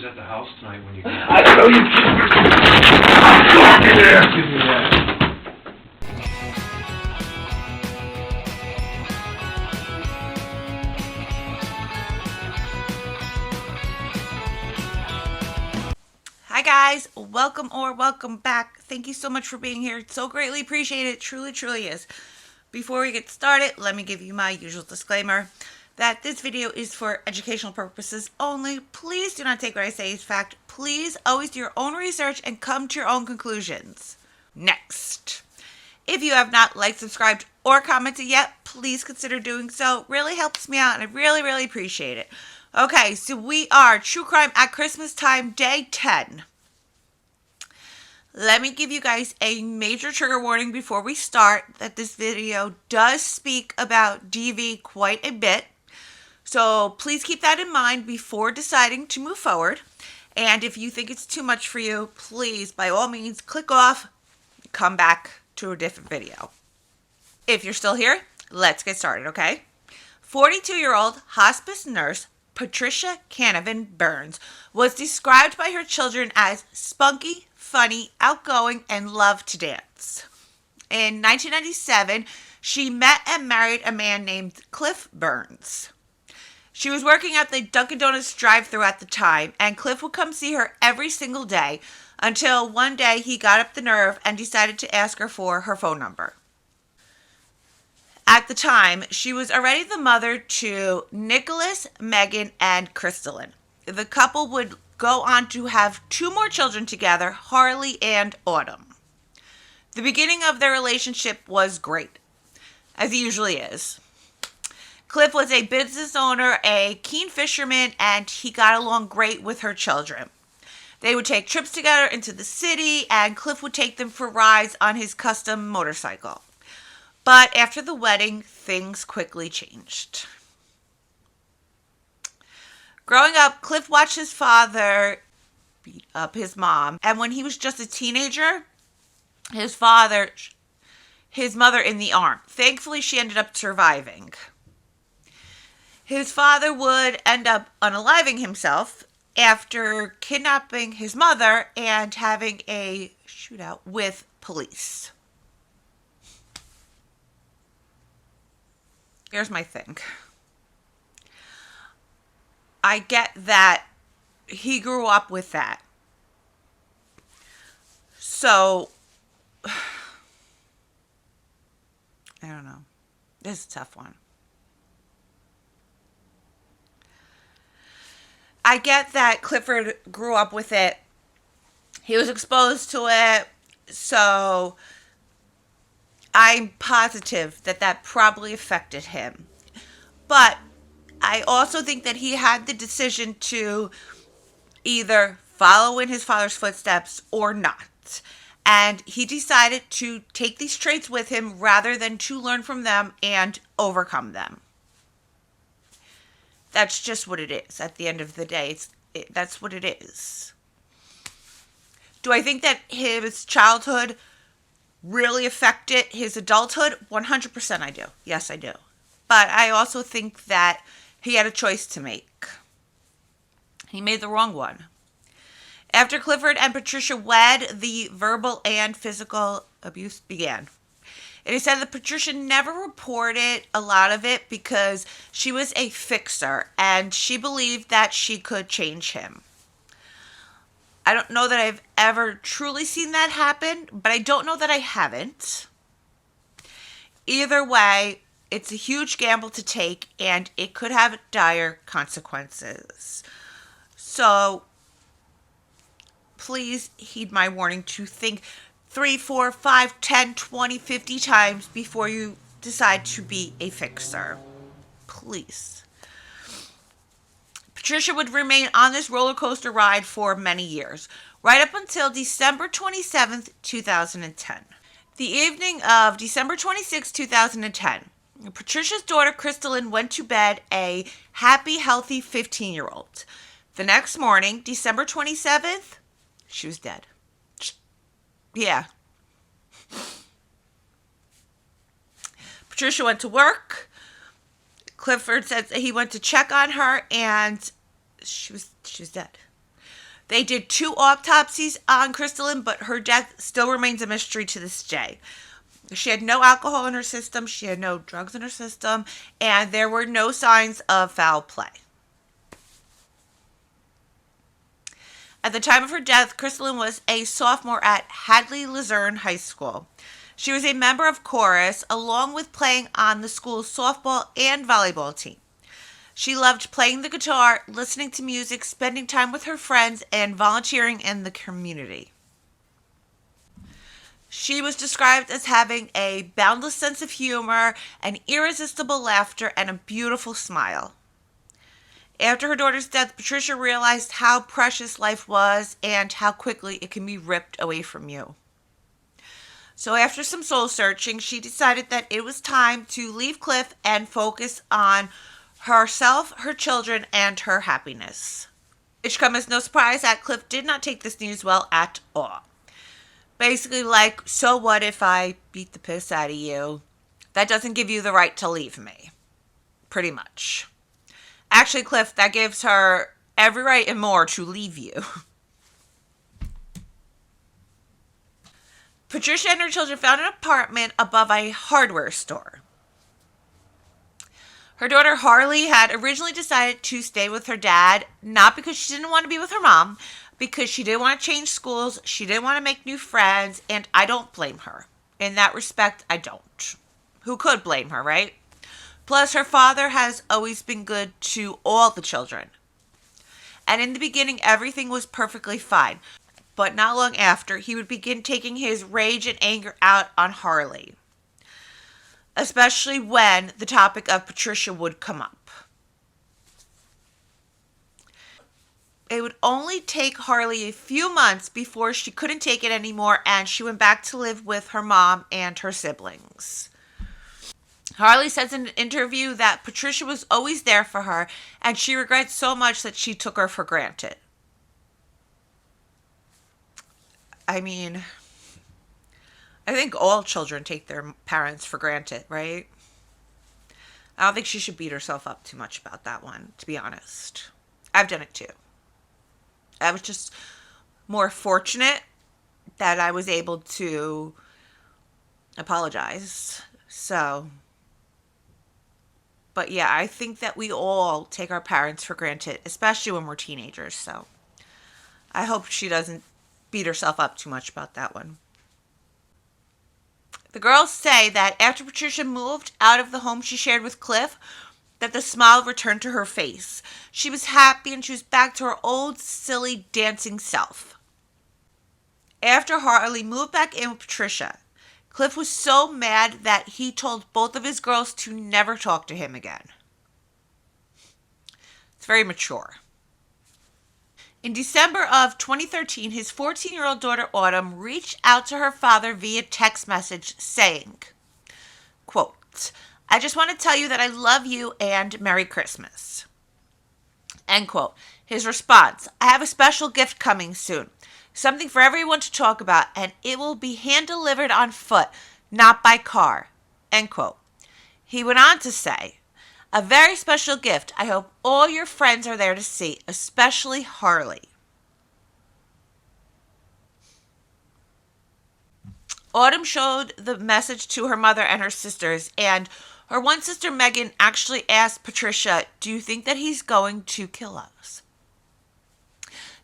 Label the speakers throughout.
Speaker 1: who's at the house tonight when you get
Speaker 2: I don't know, you keep there.
Speaker 1: Give me that.
Speaker 3: Hi guys, welcome back. Thank you so much for being here. It's so greatly appreciated. It truly is. Before we get started, let me give you my usual disclaimer that this video is for educational purposes only. Please do not take what I say as fact. Please always do your own research and come to your own conclusions. Next. If you have not liked, subscribed, or commented yet, please consider doing so. It really helps me out and I really appreciate it. Okay, so we are True Crime at Christmas Time, Day 10. Let me give you guys a major trigger warning before we start that this video does speak about DV quite a bit. So please keep that in mind before deciding to move forward. And if you think it's too much for you, please, by all means, click off, come back to a different video. If you're still here, let's get started, okay? 42-year-old hospice nurse Patricia Canavan Burns was described by her children as spunky, funny, outgoing, and loved to dance. In 1997, she met and married a man named Cliff Burns. She was working at the Dunkin' Donuts drive-thru at the time, and Cliff would come see her every single day until one day he got up the nerve and decided to ask her for her phone number. At the time, she was already the mother to Nicholas, Megan, and Crystalline. The couple would go on to have 2 more children together, Harley and Autumn. The beginning of their relationship was great, as it usually is. Cliff was a business owner, a keen fisherman, and he got along great with her children. They would take trips together into the city, and Cliff would take them for rides on his custom motorcycle. But after the wedding, things quickly changed. Growing up, Cliff watched his father beat up his mom, and when he was just a teenager, his mother in the arm. Thankfully, she ended up surviving. His father would end up unaliving himself after kidnapping his mother and having a shootout with police. Here's my thing. I get that he grew up with that. So, I don't know. This is a tough one. I get that Clifford grew up with it. He was exposed to it. So, I'm positive that probably affected him. But I also think that he had the decision to either follow in his father's footsteps or not. And he decided to take these traits with him rather than to learn from them and overcome them. That's just what it is. At the end of the day, that's what it is. Do I think that his childhood really affected his adulthood? 100% I do. Yes, I do. But I also think that he had a choice to make. He made the wrong one. After Clifford and Patricia wed, the verbal and physical abuse began. It is said that Patricia never reported a lot of it because she was a fixer and she believed that she could change him. I don't know that I've ever truly seen that happen, but I don't know that I haven't. Either way, it's a huge gamble to take, and it could have dire consequences. So, please heed my warning to think 3, 4, 5, 10, 20, 50 times before you decide to be a fixer. Please. Patricia would remain on this roller coaster ride for many years, right up until December 27th, 2010. The evening of December 26, 2010, Patricia's daughter Crystalline went to bed a happy, healthy 15-year-old. The next morning, December 27th, she was dead. Yeah. Patricia went to work. Clifford said he went to check on her and she was dead. They did 2 autopsies on Crystalline, but her death still remains a mystery to this day. She had no alcohol in her system, she had no drugs in her system, and there were no signs of foul play. At the time of her death, Crystalline was a sophomore at Hadley Luzerne High School. She was a member of chorus, along with playing on the school's softball and volleyball team. She loved playing the guitar, listening to music, spending time with her friends, and volunteering in the community. She was described as having a boundless sense of humor, an irresistible laughter, and a beautiful smile. After her daughter's death, Patricia realized how precious life was and how quickly it can be ripped away from you. So after some soul searching, she decided that it was time to leave Cliff and focus on herself, her children, and her happiness. It should come as no surprise that Cliff did not take this news well at all. Basically like, so what if I beat the piss out of you? That doesn't give you the right to leave me. Pretty much. Actually, Cliff, that gives her every right and more to leave you. Patricia and her children found an apartment above a hardware store. Her daughter Harley had originally decided to stay with her dad, not because she didn't want to be with her mom, because she didn't want to change schools, she didn't want to make new friends, and I don't blame her. In that respect, I don't. Who could blame her, right? Plus, her father has always been good to all the children. And in the beginning, everything was perfectly fine. But not long after, he would begin taking his rage and anger out on Harley. Especially when the topic of Patricia would come up. It would only take Harley a few months before she couldn't take it anymore and she went back to live with her mom and her siblings. Harley says in an interview that Patricia was always there for her and she regrets so much that she took her for granted. I mean, I think all children take their parents for granted, right? I don't think she should beat herself up too much about that one, to be honest. I've done it too. I was just more fortunate that I was able to apologize. So, but yeah, I think that we all take our parents for granted, especially when we're teenagers. So I hope she doesn't beat herself up too much about that one. The girls say that after Patricia moved out of the home she shared with Cliff, that the smile returned to her face. She was happy and she was back to her old, silly, dancing self. After Harley moved back in with Patricia, Cliff was so mad that he told both of his girls to never talk to him again. It's very mature. In December of 2013, his 14-year-old daughter Autumn reached out to her father via text message saying, quote, "I just want to tell you that I love you and Merry Christmas." End quote. His response, "I have a special gift coming soon. Something for everyone to talk about, and it will be hand-delivered on foot, not by car." End quote. He went on to say, "A very special gift. I hope all your friends are there to see, especially Harley." Autumn showed the message to her mother and her sisters, and her one sister, Megan, actually asked Patricia, "Do you think that he's going to kill us?"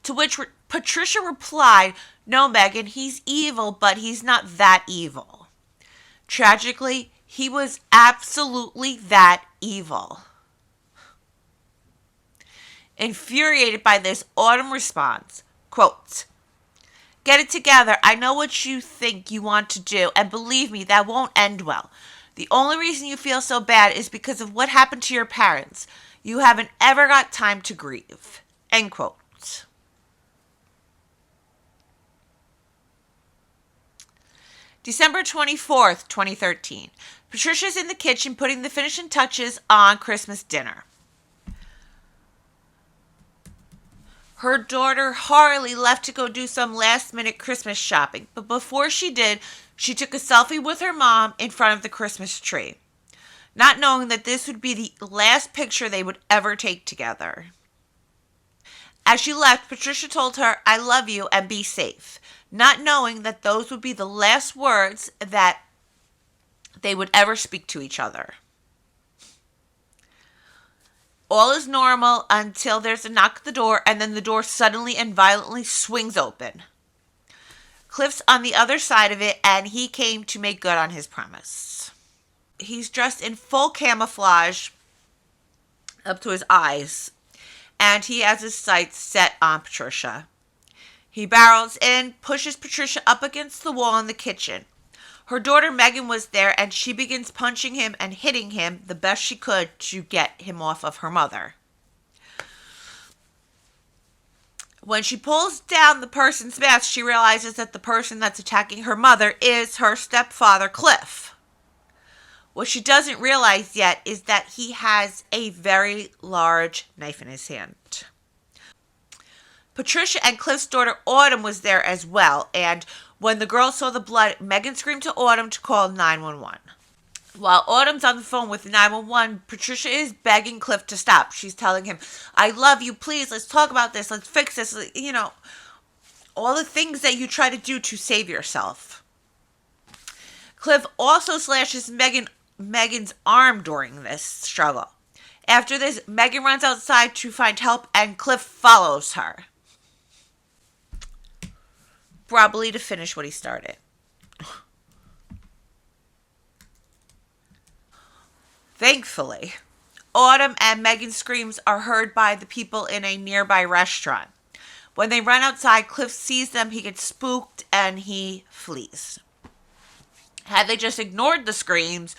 Speaker 3: To which Patricia replied, "No, Megan, he's evil, but he's not that evil." Tragically, he was absolutely that evil. Infuriated by this, Autumn responds, quote, "Get it together. I know what you think you want to do, and believe me, that won't end well. The only reason you feel so bad is because of what happened to your parents. You haven't ever got time to grieve." End quote. December 24th, 2013. Patricia's in the kitchen putting the finishing touches on Christmas dinner. Her daughter Harley left to go do some last-minute Christmas shopping, but before she did, she took a selfie with her mom in front of the Christmas tree, not knowing that this would be the last picture they would ever take together. As she left, Patricia told her, "I love you and be safe," not knowing that those would be the last words that they would ever speak to each other. All is normal until there's a knock at the door, and then the door suddenly and violently swings open. Cliff's on the other side of it, and he came to make good on his promise. He's dressed in full camouflage up to his eyes, and he has his sights set on Patricia. He barrels in, pushes Patricia up against the wall in the kitchen. Her daughter Megan was there, and she begins punching him and hitting him the best she could to get him off of her mother. When she pulls down the person's mask, she realizes that the person that's attacking her mother is her stepfather, Cliff. What she doesn't realize yet is that he has a very large knife in his hand. Patricia and Cliff's daughter Autumn was there as well, and when the girl saw the blood, Megan screamed to Autumn to call 911. While Autumn's on the phone with 911, Patricia is begging Cliff to stop. She's telling him, "I love you, please, let's talk about this, let's fix this," you know, all the things that you try to do to save yourself. Cliff also slashes Megan's arm during this struggle. After this, Megan runs outside to find help, and Cliff follows her, probably to finish what he started. Thankfully, Autumn and Megan's screams are heard by the people in a nearby restaurant. When they run outside, Cliff sees them, he gets spooked, and he flees. Had they just ignored the screams,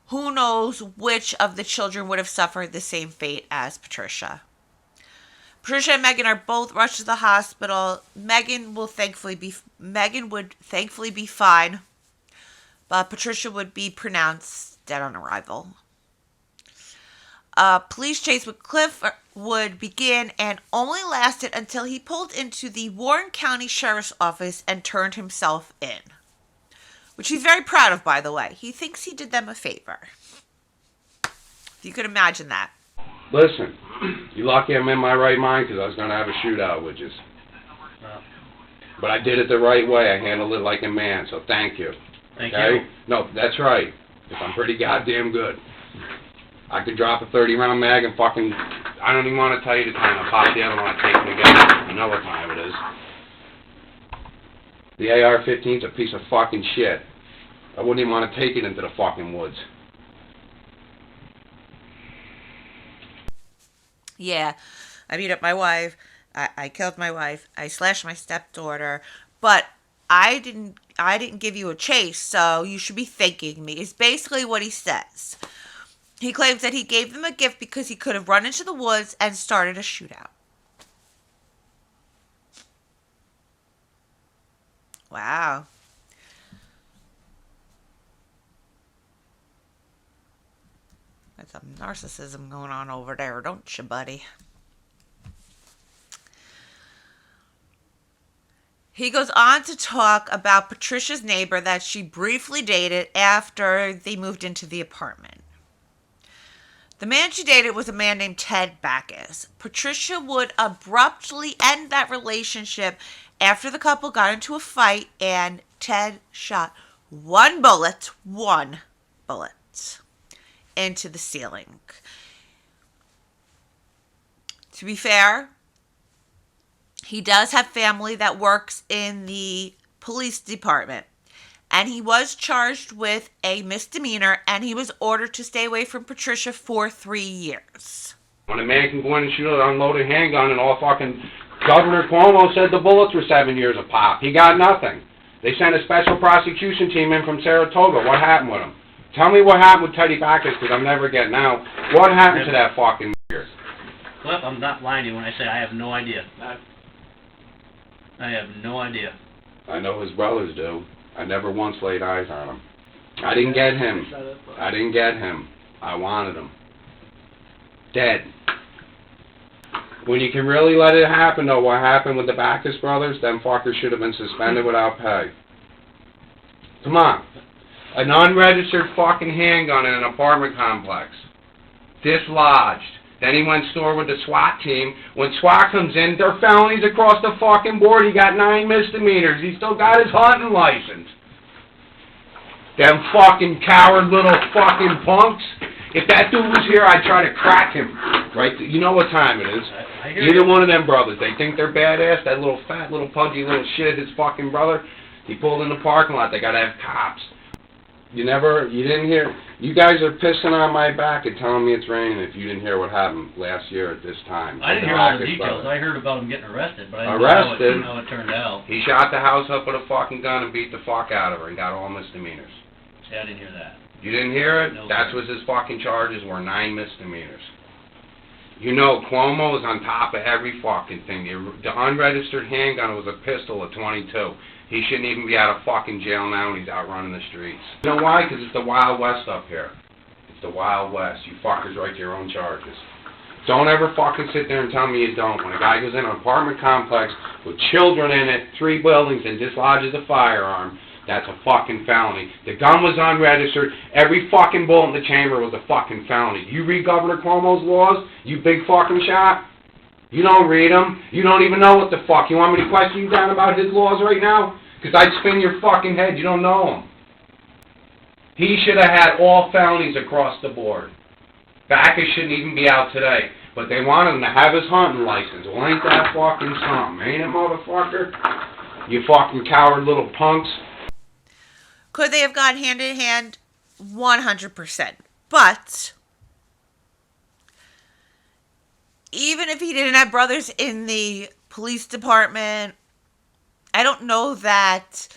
Speaker 3: who knows which of the children would have suffered the same fate as Patricia. Patricia and Megan are both rushed to the hospital. Megan would thankfully be fine, but Patricia would be pronounced dead on arrival. A police chase with Cliff would begin and only lasted until he pulled into the Warren County Sheriff's Office and turned himself in, which he's very proud of, by the way. He thinks he did them a favor. If you could imagine that.
Speaker 2: Listen, you lucky I'm in my right mind because I was going to have a shootout with you. But I did it the right way. I handled it like a man, so thank you.
Speaker 1: Thank
Speaker 2: okay?
Speaker 1: you.
Speaker 2: No, that's right, because I'm pretty goddamn good. I could drop a 30-round mag and fucking... I don't even want to tell you the time I pop the other one, I take it again. You know what time it is. The AR-15's a piece of fucking shit. I wouldn't even want to take it into the fucking woods.
Speaker 3: Yeah, I beat up my wife, I killed my wife, I slashed my stepdaughter, but I didn't give you a chase, so you should be thanking me, is basically what he says. He claims that he gave them a gift because he could have run into the woods and started a shootout. Wow. That's some narcissism going on over there, don't you, buddy? He goes on to talk about Patricia's neighbor that she briefly dated after they moved into the apartment. The man she dated was a man named Ted Backus. Patricia would abruptly end that relationship after the couple got into a fight, and Ted shot one bullet into the ceiling. To be fair, he does have family that works in the police department, and he was charged with a misdemeanor, and he was ordered to stay away from Patricia for 3 years.
Speaker 2: When a man can go in and shoot an unloaded handgun and all fucking... Governor Cuomo said the bullets were 7 years a pop. He got nothing. They sent a special prosecution team in from Saratoga. What happened with him? Tell me what happened with Teddy Backus, because I'm never getting out. What happened to that fucking nigger?
Speaker 1: Cliff, I'm not lying to you when I say I have no idea. I have no idea.
Speaker 2: I know his brothers do. I never once laid eyes on him. I didn't get him. I wanted him. Dead. When you can really let it happen, though, what happened with the Backus brothers, them fuckers should have been suspended without pay. Come on. An unregistered fucking handgun in an apartment complex. Dislodged. Then he went store with the SWAT team. When SWAT comes in, they're felonies across the fucking board. He got 9 misdemeanors. He still got his hunting license. Them fucking coward little fucking punks. If that dude was here, I'd try to crack him. Right? You know what time it is. Either one of them brothers. They think they're badass. That little fat, little pudgy little shit, his fucking brother, he pulled in the parking lot. They gotta have cops. You didn't hear, you guys are pissing on my back and telling me it's raining if you didn't hear what happened last year at this time.
Speaker 1: I didn't hear all the details. I heard about him getting arrested, but I didn't know how it turned out.
Speaker 2: He shot the house up with a fucking gun and beat the fuck out of her and got all misdemeanors.
Speaker 1: See, I didn't hear that.
Speaker 2: You didn't hear it?
Speaker 1: No,
Speaker 2: That's what his fucking charges were, 9 misdemeanors. You know, Cuomo is on top of every fucking thing. The unregistered handgun was a pistol at 22. He shouldn't even be out of fucking jail now when he's out running the streets. You know why? Because it's the Wild West up here. It's the Wild West. You fuckers write your own charges. Don't ever fucking sit there and tell me you don't. When a guy goes in an apartment complex with children in it, 3 buildings, and dislodges a firearm, that's a fucking felony. The gun was unregistered. Every fucking bullet in the chamber was a fucking felony. You read Governor Cuomo's laws, you big fucking shot? You don't read them. You don't even know what the fuck. You want me to question you down about his laws right now? Because I'd spin your fucking head. You don't know him. He should have had all felonies across the board. Backus shouldn't even be out today. But they want him to have his hunting license. Well, ain't that fucking something, ain't it, motherfucker? You fucking coward little punks.
Speaker 3: Could they have gone hand in hand? 100%. But even if he didn't have brothers in the police department, I don't know that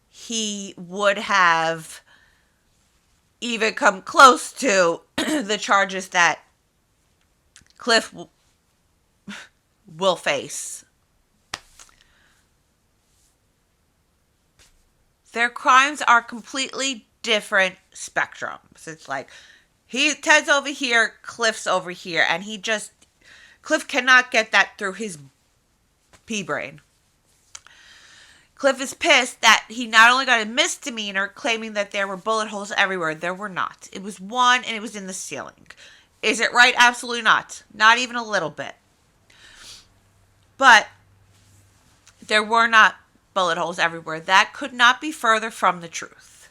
Speaker 3: he would have even come close to the charges that Cliff will face. Their crimes are completely different spectrums. It's like, Ted's over here, Cliff's over here, and Cliff cannot get that through his pea brain. Cliff is pissed that he not only got a misdemeanor claiming that there were bullet holes everywhere. There were not. It was one and it was in the ceiling. Is it right? Absolutely not. Not even a little bit. But there were not bullet holes everywhere. That could not be further from the truth.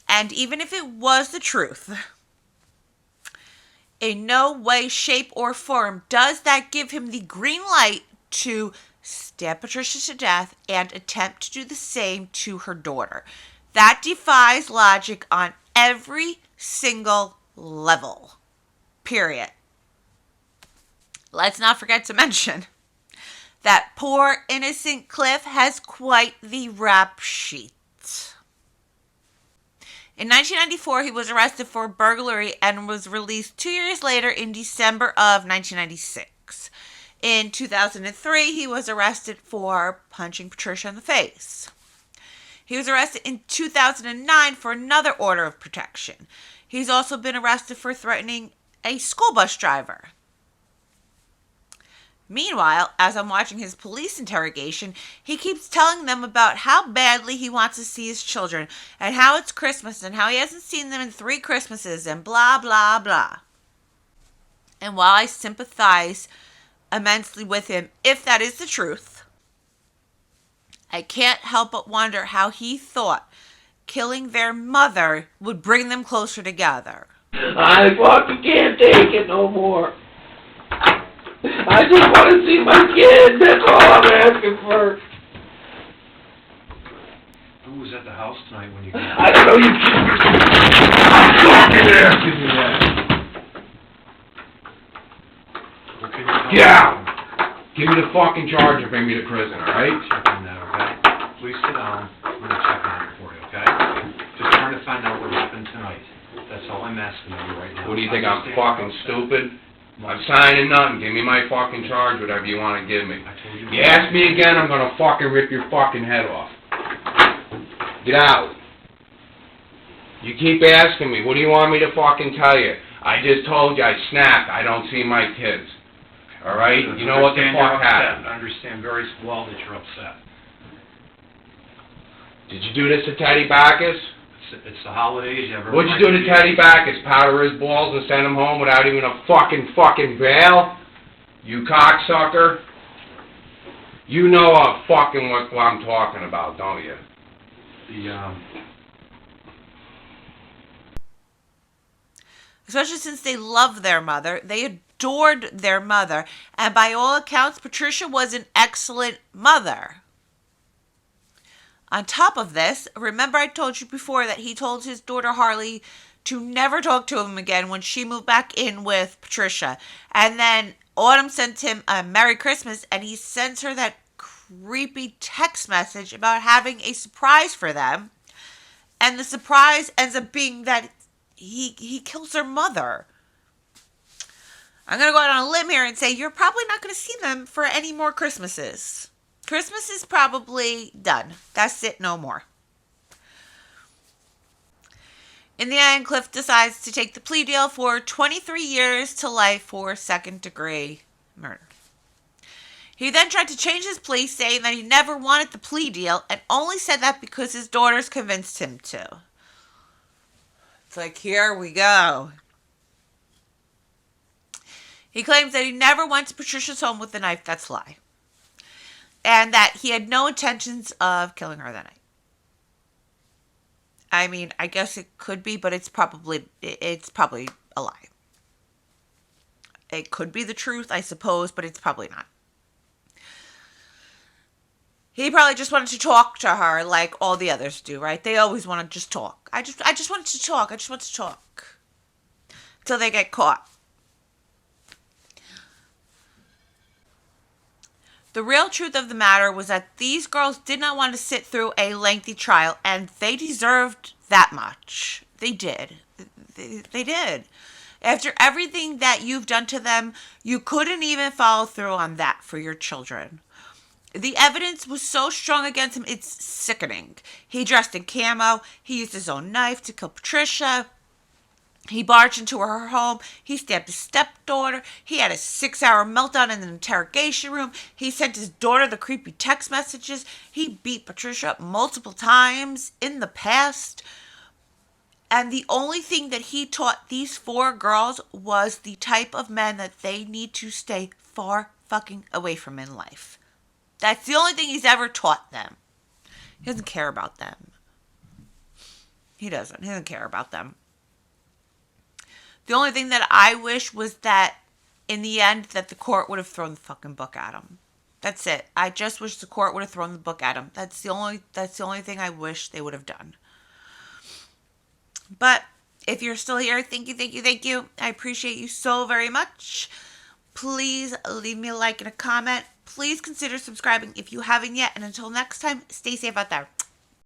Speaker 3: And even if it was the truth, in no way, shape, or form does that give him the green light to stab Patricia to death and attempt to do the same to her daughter. That defies logic on every single level. Period. Let's not forget to mention that poor innocent Cliff has quite the rap sheet. In 1994, he was arrested for burglary and was released 2 years later in December of 1996. In 2003, he was arrested for punching Patricia in the face. He was arrested in 2009 for another order of protection. He's also been arrested for threatening a school bus driver. Meanwhile, as I'm watching his police interrogation, he keeps telling them about how badly he wants to see his children and how it's Christmas and how he hasn't seen them in 3 Christmases and blah, blah, blah. And while I sympathize immensely with him, if that is the truth, I can't help but wonder how he thought killing their mother would bring them closer together.
Speaker 4: I fucking can't take it no more. I just want to see my kids. That's all I'm asking for.
Speaker 5: Who was at the house tonight when you got
Speaker 4: I don't know you.
Speaker 5: Give me that. What can you tell me?
Speaker 2: Get out! Give me the fucking charge and bring me to prison, alright?
Speaker 5: Check on that, okay? Please sit down. I'm going to check on it for you, okay? Just trying to find out what happened tonight. That's all I'm asking of you right now.
Speaker 2: What do you think, I'm fucking stupid? I'm signing nothing. Give me my fucking charge, whatever you want to give me.
Speaker 5: I told you.
Speaker 2: You ask me again, I'm gonna fucking rip your fucking head off. Get out. You keep asking me, what do you want me to fucking tell you? I just told you I snapped. I don't see my kids. Alright? You know what the fuck happened.
Speaker 5: I understand very well that you're upset.
Speaker 2: Did you do this to Teddy Backus?
Speaker 5: It's the holidays, you have every
Speaker 2: What'd you
Speaker 5: right
Speaker 2: do to Teddy back? Is powder his balls and send him home without even a fucking bail? You cocksucker. You know what I'm talking about, don't you?
Speaker 3: Especially since they love their mother, they adored their mother, and by all accounts, Patricia was an excellent mother. On top of this, remember I told you before that he told his daughter Harley to never talk to him again when she moved back in with Patricia. And then Autumn sent him a Merry Christmas, and he sends her that creepy text message about having a surprise for them. And the surprise ends up being that he kills her mother. I'm going to go out on a limb here and say you're probably not going to see them for any more Christmases. Christmas is probably done. That's it, no more. In the end, Cliff decides to take the plea deal for 23 years to life for second-degree murder. He then tried to change his plea, saying that he never wanted the plea deal and only said that because his daughters convinced him to. It's like, here we go. He claims that he never went to Patricia's home with a knife. That's a lie. And that he had no intentions of killing her that night. I mean, I guess it could be, but it's probably a lie. It could be the truth, I suppose, but it's probably not. He probably just wanted to talk to her like all the others do, right? They always want to just talk. I just wanted to talk. I just want to talk. Until they get caught. The real truth of the matter was that these girls did not want to sit through a lengthy trial, and they deserved that much. They did. They did. After everything that you've done to them, you couldn't even follow through on that for your children. The evidence was so strong against him, it's sickening. He dressed in camo. He used his own knife to kill Patricia. He barged into her home. He stabbed his stepdaughter. He had a 6-hour meltdown in an interrogation room. He sent his daughter the creepy text messages. He beat Patricia up multiple times in the past. And the only thing that he taught these 4 girls was the type of men that they need to stay far fucking away from in life. That's the only thing he's ever taught them. He doesn't care about them. He doesn't care about them. The only thing that I wish was that, in the end, that the court would have thrown the fucking book at him. That's it. I just wish the court would have thrown the book at him. That's the only thing I wish they would have done. But if you're still here, thank you. I appreciate you so very much. Please leave me a like and a comment. Please consider subscribing if you haven't yet. And until next time, stay safe out there.